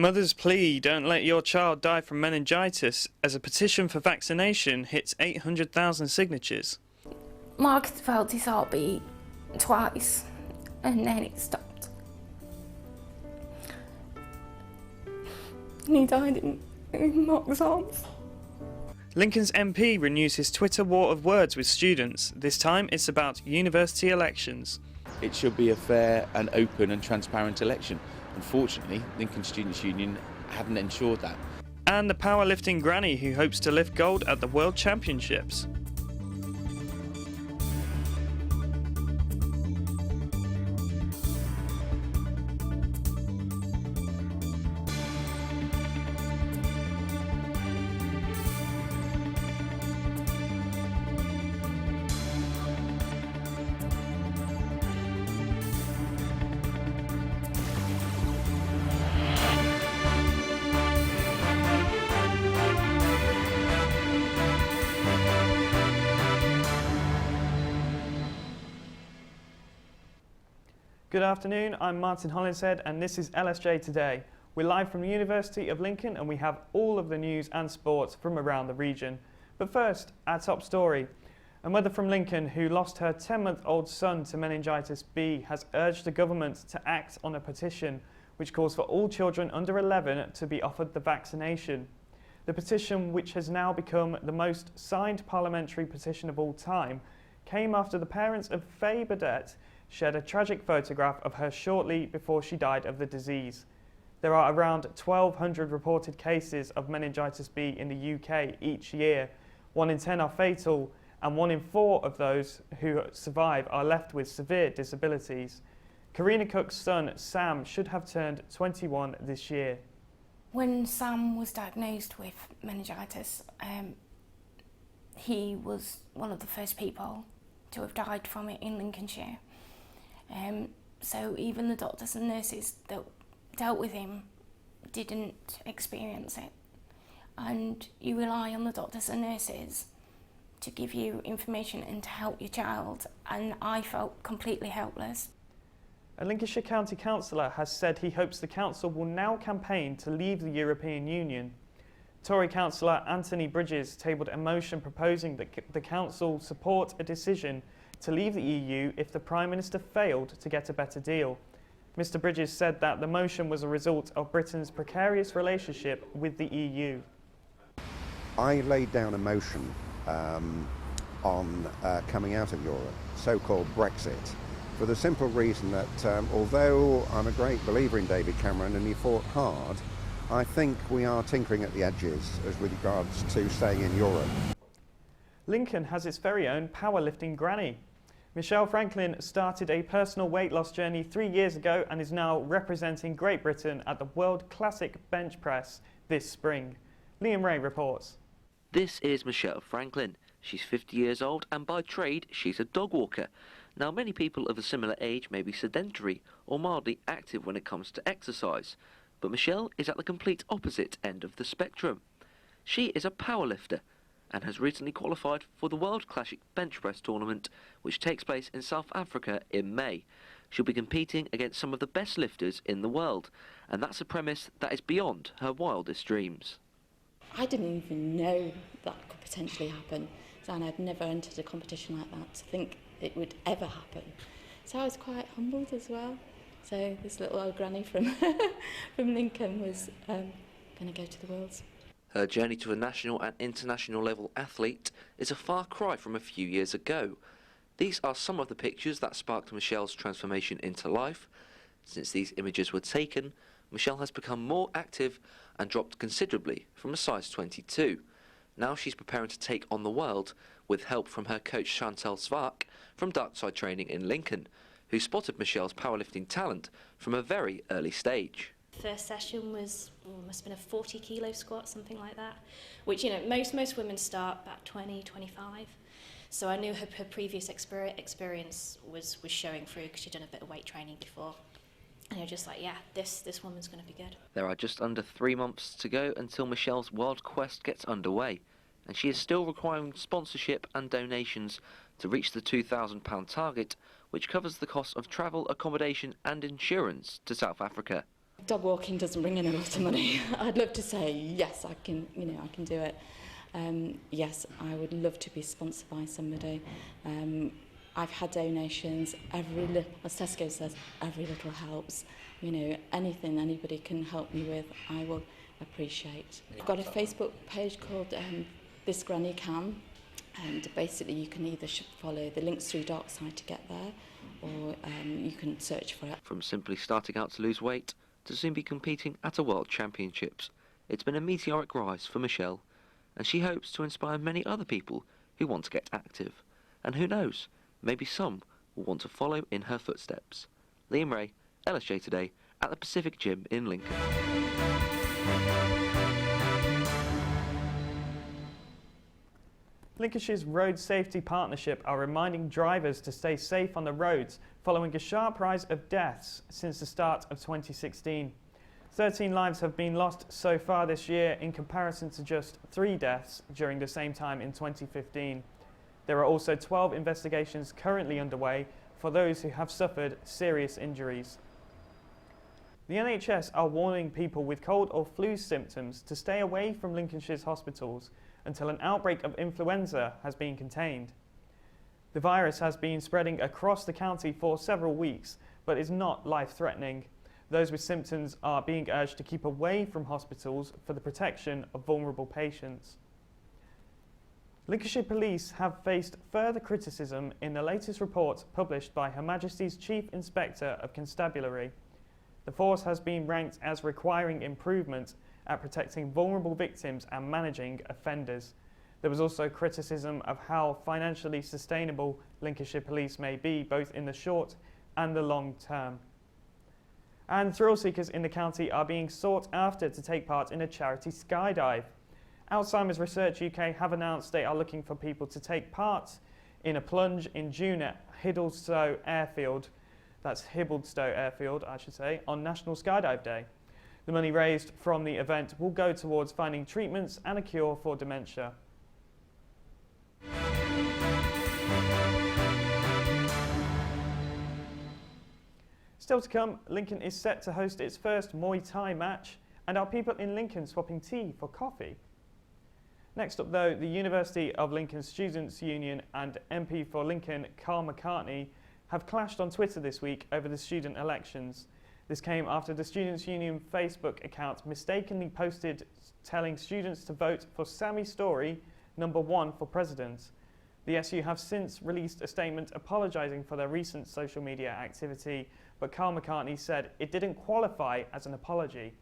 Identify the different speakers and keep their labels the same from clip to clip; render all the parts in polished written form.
Speaker 1: A mother's plea, don't let your child die from meningitis, as a petition for vaccination hits 800,000 signatures.
Speaker 2: Mark felt his heartbeat twice and then it stopped. And he died in Mark's arms.
Speaker 1: Lincoln's MP renews his Twitter war of words with students. This time it's about university elections.
Speaker 3: It should be a fair and open and transparent election. Unfortunately, Lincoln Students' Union hadn't ensured that.
Speaker 1: And the powerlifting granny who hopes to lift gold at the World Championships. Good afternoon, I'm Martin Hollinshead and this is LSJ Today. We're live from the University of Lincoln and we have all of the news and sports from around the region. But first, our top story. A mother from Lincoln who lost her 10-month-old son to meningitis B has urged the government to act on a petition which calls for all children under 11 to be offered the vaccination. The petition, which has now become the most signed parliamentary petition of all time, came after the parents of Faye Burdett shared a tragic photograph of her shortly before she died of the disease. There are around 1,200 reported cases of meningitis B in the UK each year. 1 in 10 are fatal, and 1 in 4 of those who survive are left with severe disabilities. Karina Cook's son, Sam, should have turned 21 this year.
Speaker 2: When Sam was diagnosed with meningitis, he was one of the first people to have died from it in Lincolnshire. So even the doctors and nurses that dealt with him didn't experience it. And you rely on the doctors and nurses to give you information and to help your child, and I felt completely helpless.
Speaker 1: A Lincolnshire County Councillor has said he hopes the council will now campaign to leave the European Union. Tory councillor Anthony Bridges tabled a motion proposing that the council support a decision to leave the EU if the Prime Minister failed to get a better deal. Mr Bridges said that the motion was a result of Britain's precarious relationship with the EU.
Speaker 4: I laid down a motion on coming out of Europe, so-called Brexit, for the simple reason that although I'm a great believer in David Cameron and he fought hard, I think we are tinkering at the edges as with regards to staying in Europe.
Speaker 1: Lincoln has its very own powerlifting granny. Michelle Franklin started a personal weight loss journey 3 years ago and is now representing Great Britain at the World Classic Bench Press this spring. Liam Ray reports.
Speaker 5: This is Michelle Franklin. She's 50 years old and by trade she's a dog walker. Now many people of a similar age may be sedentary or mildly active when it comes to exercise, but Michelle is at the complete opposite end of the spectrum. She is a powerlifter and has recently qualified for the World Classic Bench Press tournament, which takes place in South Africa in May. She'll be competing against some of the best lifters in the world, and that's a premise that is beyond her wildest dreams.
Speaker 6: I didn't even know that could potentially happen, and I'd never entered a competition like that to think it would ever happen. So I was quite humbled as well. So this little old granny from from Lincoln was going to go to the Worlds.
Speaker 5: Her journey to a national and international level athlete is a far cry from a few years ago. These are some of the pictures that sparked Michelle's transformation into life. Since these images were taken, Michelle has become more active and dropped considerably from a size 22. Now she's preparing to take on the world with help from her coach Chantal Svark from Darkside Training in Lincoln, who spotted Michelle's powerlifting talent from a very early stage.
Speaker 7: First session was, must have been a 40 kilo squat, something like that, which, you know, most women start about 20, 25. So I knew her previous experience was showing through because she'd done a bit of weight training before. And you're just like, yeah, this woman's going to be good.
Speaker 5: There are just under 3 months to go until Michelle's world quest gets underway, and she is still requiring sponsorship and donations to reach the £2,000 target, which covers the cost of travel, accommodation and insurance to South Africa.
Speaker 6: Dog walking doesn't bring in a lot of money. I'd love to say yes, I can do it. Yes, I would love to be sponsored by somebody. I've had donations. As Tesco says, every little helps. Anything anybody can help me with, I will appreciate. I've got a Facebook page called This Granny Can, and basically you can either follow the links through Darkside to get there, or you can search for it.
Speaker 5: From simply starting out to lose weight to soon be competing at a World Championships, it's been a meteoric rise for Michelle, and she hopes to inspire many other people who want to get active. And who knows, maybe some will want to follow in her footsteps. Liam Ray, LSJ Today, at the Pacific Gym in Lincoln.
Speaker 1: Lincolnshire's Road Safety Partnership are reminding drivers to stay safe on the roads following a sharp rise of deaths since the start of 2016. 13 lives have been lost so far this year in comparison to just 3 deaths during the same time in 2015. There are also 12 investigations currently underway for those who have suffered serious injuries. The NHS are warning people with cold or flu symptoms to stay away from Lincolnshire's hospitals until an outbreak of influenza has been contained. The virus has been spreading across the county for several weeks, but is not life-threatening. Those with symptoms are being urged to keep away from hospitals for the protection of vulnerable patients. Lincolnshire Police have faced further criticism in the latest report published by Her Majesty's Chief Inspector of Constabulary. The force has been ranked as requiring improvement at protecting vulnerable victims and managing offenders. There was also criticism of how financially sustainable Lincolnshire Police may be, both in the short and the long term. And thrill seekers in the county are being sought after to take part in a charity skydive. Alzheimer's Research UK have announced they are looking for people to take part in a plunge in June at Hiddlestow Airfield, that's Hibblestow Airfield, I should say, on National Skydive Day. The money raised from the event will go towards finding treatments and a cure for dementia. Still to come, Lincoln is set to host its first Muay Thai match, and are people in Lincoln swapping tea for coffee? Next up though, the University of Lincoln Students' Union and MP for Lincoln, Carl McCartney, have clashed on Twitter this week over the student elections. This came after the Students' Union Facebook account mistakenly posted telling students to vote for Sammy Storey, #1 for president. The SU have since released a statement apologising for their recent social media activity, but Carl McCartney said it didn't qualify as an apology.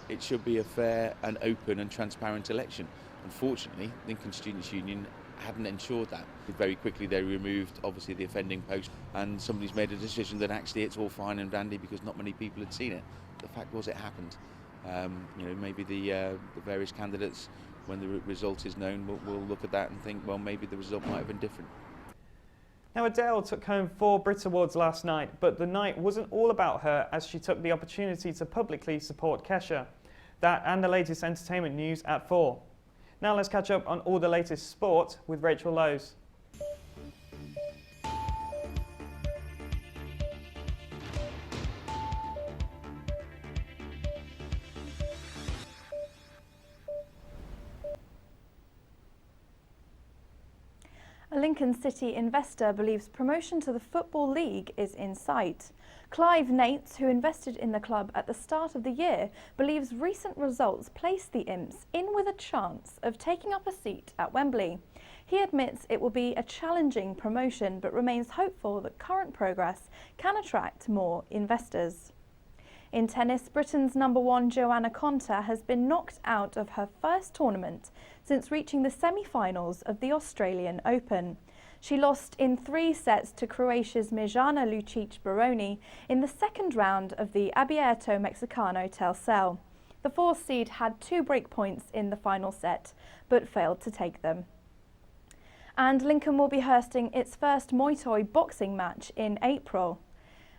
Speaker 3: It should be a fair and open and transparent election. Unfortunately, Lincoln Students' Union hadn't ensured that. Very quickly they removed obviously the offending post, and somebody's made a decision that actually it's all fine and dandy because not many people had seen it. The fact was it happened. Maybe the various candidates, when the result is known, will look at that and think, well, maybe the result might have been different.
Speaker 1: Now, Adele took home 4 Brit Awards last night, but the night wasn't all about her as she took the opportunity to publicly support Kesha. That and the latest entertainment news at 4. Now let's catch up on all the latest sport with Rachel Lowes.
Speaker 8: A Lincoln City investor believes promotion to the Football League is in sight. Clive Nates, who invested in the club at the start of the year, believes recent results place the Imps in with a chance of taking up a seat at Wembley. He admits it will be a challenging promotion, but remains hopeful that current progress can attract more investors. In tennis, Britain's #1 Joanna Konta has been knocked out of her first tournament since reaching the semi-finals of the Australian Open. She lost in 3 sets to Croatia's Mirjana Lucic-Baroni in the second round of the Abierto Mexicano Telcel. The 4th seed had 2 break points in the final set, but failed to take them. And Lincoln will be hosting its first Muay Thai boxing match in April.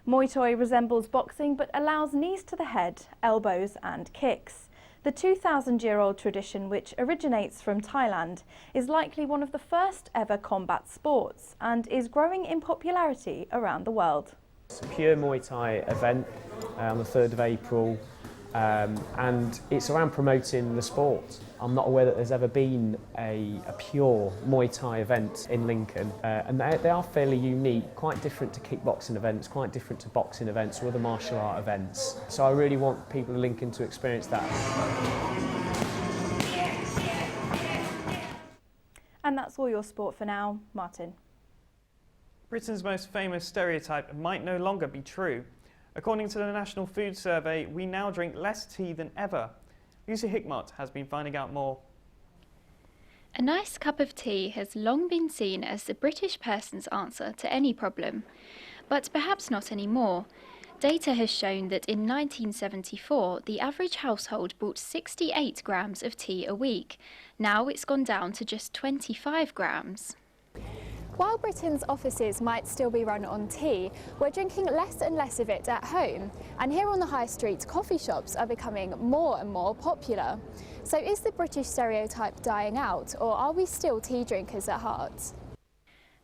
Speaker 8: Muay Thai resembles boxing but allows knees to the head, elbows and kicks. The 2,000-year-old tradition, which originates from Thailand, is likely one of the first ever combat sports and is growing in popularity around the world.
Speaker 9: It's a pure Muay Thai event on the 3rd of April and it's around promoting the sport. I'm not aware that there's ever been a pure Muay Thai event in Lincoln, and they are fairly unique, quite different to kickboxing events, quite different to boxing events or other martial art events. So I really want people in Lincoln to experience that.
Speaker 8: And that's all your sport for now. Martin.
Speaker 1: Britain's most famous stereotype might no longer be true. According to the National Food Survey, we now drink less tea than ever. Lucy Hickmott has been finding out more.
Speaker 10: A nice cup of tea has long been seen as the British person's answer to any problem, but perhaps not anymore. Data has shown that in 1974, the average household bought 68 grams of tea a week. Now it's gone down to just 25 grams.
Speaker 11: While Britain's offices might still be run on tea, we're drinking less and less of it at home. And here on the high street, coffee shops are becoming more and more popular. So is the British stereotype dying out, or are we still tea drinkers at heart?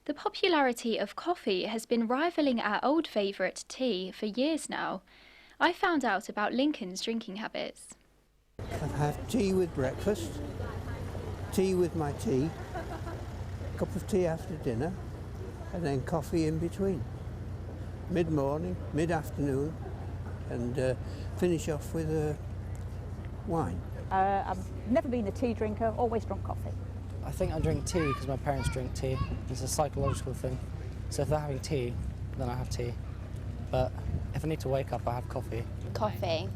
Speaker 10: The popularity of coffee has been rivaling our old favourite tea for years now. I found out about Lincoln's drinking habits.
Speaker 12: I have tea with breakfast, tea with my tea, cup of tea after dinner, and then coffee in between. Mid-morning, mid-afternoon, and finish off with wine.
Speaker 13: I've never been a tea drinker, always drunk coffee.
Speaker 14: I think I drink tea because my parents drink tea. It's a psychological thing. So if they're having tea, then I have tea. But if I need to wake up, I have coffee.
Speaker 15: Coffee,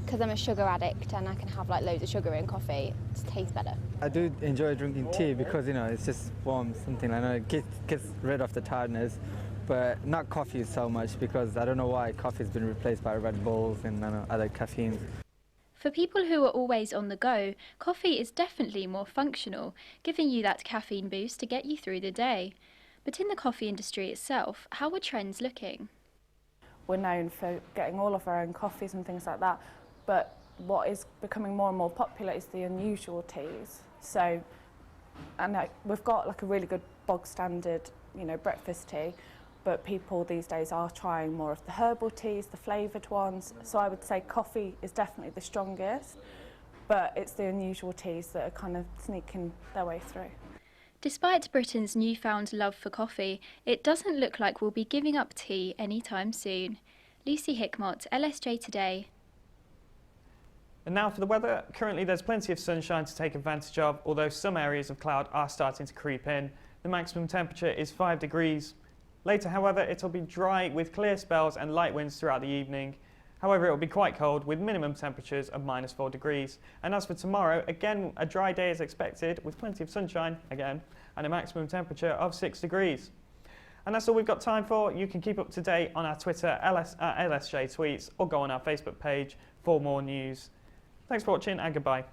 Speaker 15: because I'm a sugar addict and I can have like loads of sugar in coffee. It tastes better.
Speaker 16: I do enjoy drinking tea because, you know, it's just warm, something like that. It gets rid of the tiredness, but not coffee so much because I don't know why coffee's been replaced by Red Bulls and other caffeines.
Speaker 10: For people who are always on the go, coffee is definitely more functional, giving you that caffeine boost to get you through the day. But in the coffee industry itself, how are trends looking?
Speaker 17: We're known for getting all of our own coffees and things like that, but what is becoming more and more popular is the unusual teas. So, and we've got like a really good bog standard, you know, breakfast tea, but people these days are trying more of the herbal teas, the flavoured ones. So I would say coffee is definitely the strongest, but it's the unusual teas that are kind of sneaking their way through.
Speaker 10: Despite Britain's newfound love for coffee, it doesn't look like we'll be giving up tea anytime soon. Lucy Hickmott, LSJ Today.
Speaker 1: And now for the weather. Currently there's plenty of sunshine to take advantage of, although some areas of cloud are starting to creep in. The maximum temperature is 5 degrees. Later, however, it'll be dry with clear spells and light winds throughout the evening. However, it will be quite cold with minimum temperatures of -4 degrees. And as for tomorrow, again, a dry day is expected with plenty of sunshine again and a maximum temperature of 6 degrees. And that's all we've got time for. You can keep up to date on our Twitter, LSJ Tweets, or go on our Facebook page for more news. Thanks for watching and goodbye.